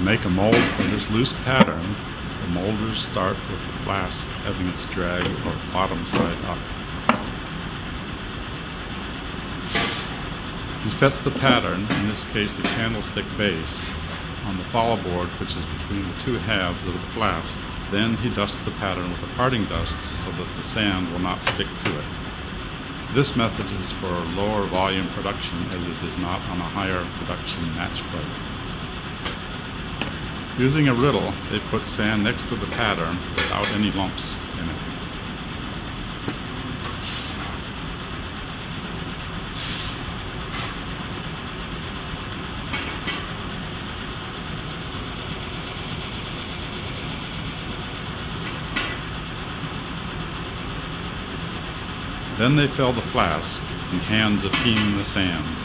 To make a mold for this loose pattern, the molders start with the flask having its drag or bottom side up. He sets the pattern, in this case a candlestick base, on the follow board which is between the two halves of the flask. Then he dusts the pattern with a parting dust so that the sand will not stick to it. This method is for lower volume production as it is not on a higher production match plate. Using a riddle, they put sand next to the pattern without any lumps in it. Then they fill the flask and hand peen the sand.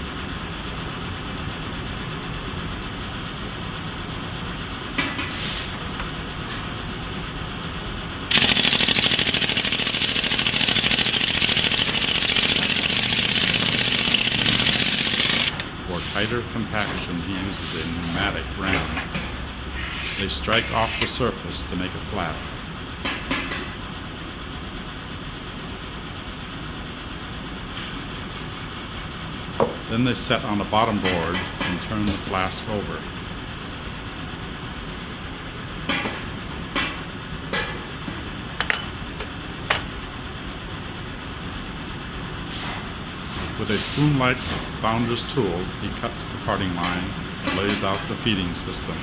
For tighter compaction, he uses a pneumatic ram. They strike off the surface to make it flat. Then they set on a bottom board and turn the flask over. With a spoon-like founder's tool, he cuts the parting line and lays out the feeding system.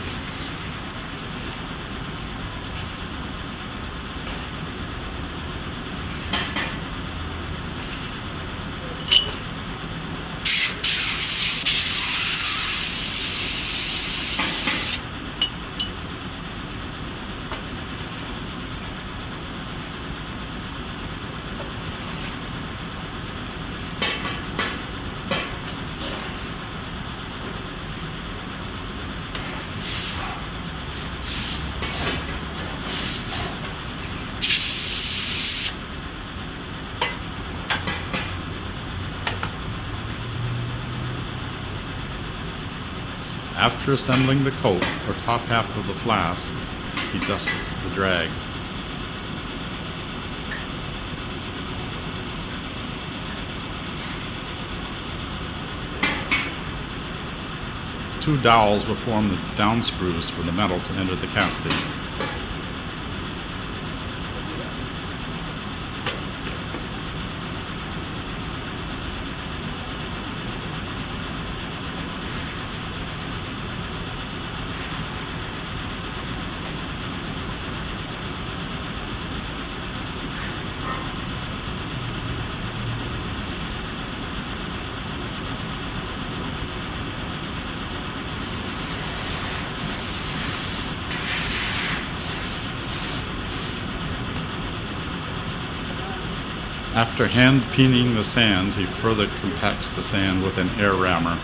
After assembling the coat, or top half of the flask, he dusts the drag. Two dowels will form the down screws for the metal to enter the casting. After hand peening the sand, he further compacts the sand with an air rammer.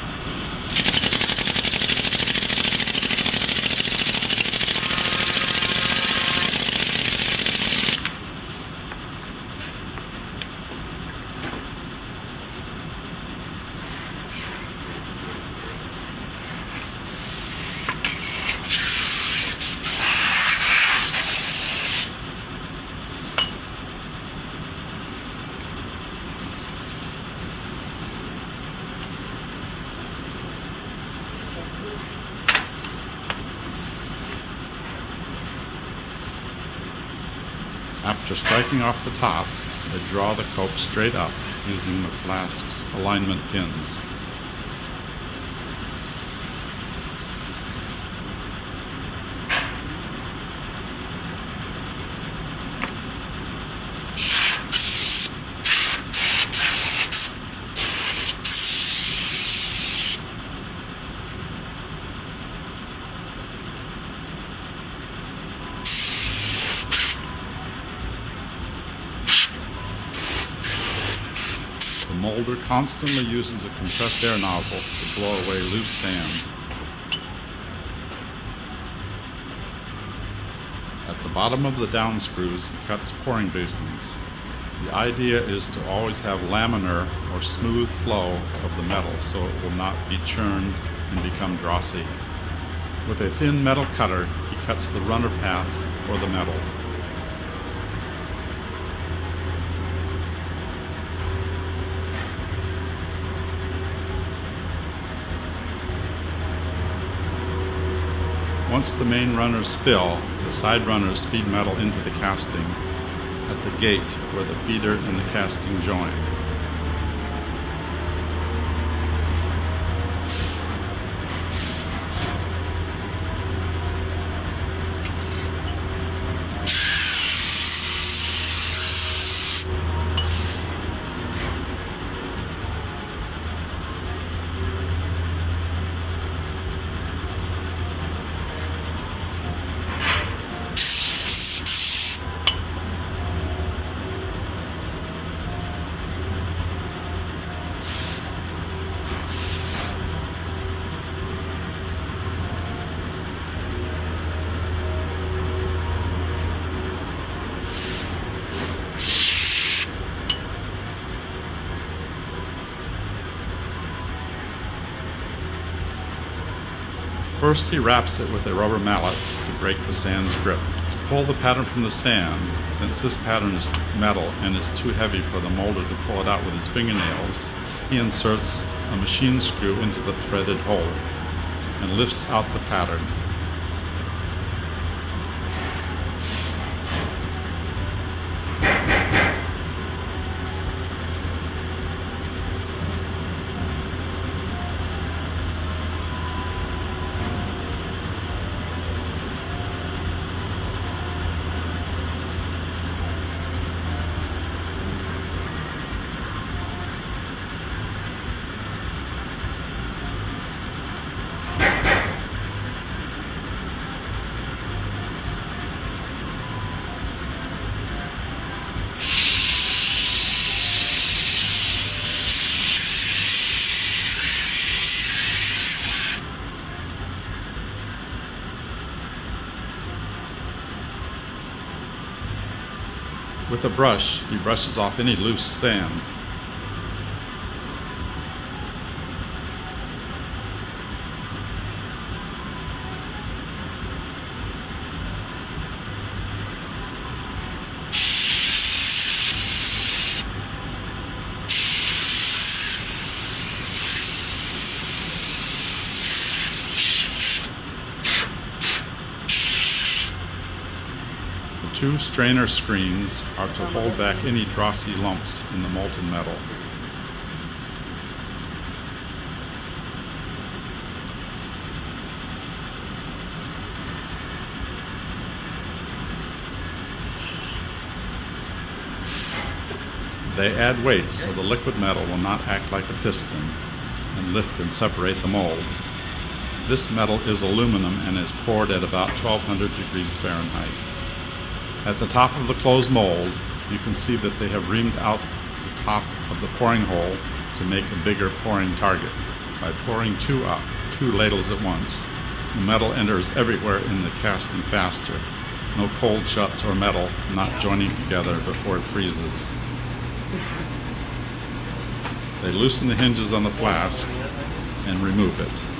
After striking off the top, they draw the cope straight up using the flask's alignment pins. The molder constantly uses a compressed air nozzle to blow away loose sand. At the bottom of the down screws, he cuts pouring basins. The idea is to always have laminar or smooth flow of the metal so it will not be churned and become drossy. With a thin metal cutter, he cuts the runner path for the metal. Once the main runners fill, the side runners feed metal into the casting at the gate where the feeder and the casting join. First, he wraps it with a rubber mallet to break the sand's grip. To pull the pattern from the sand, since this pattern is metal and is too heavy for the molder to pull it out with his fingernails, he inserts a machine screw into the threaded hole and lifts out the pattern. With a brush, he brushes off any loose sand. Two strainer screens are to hold back any drossy lumps in the molten metal. They add weights so the liquid metal will not act like a piston and lift and separate the mold. This metal is aluminum and is poured at about 1200 degrees Fahrenheit. At the top of the closed mold, you can see that they have reamed out the top of the pouring hole to make a bigger pouring target. By pouring two ladles at once, the metal enters everywhere in the casting faster. No cold shuts or metal not joining together before it freezes. They loosen the hinges on the flask and remove it.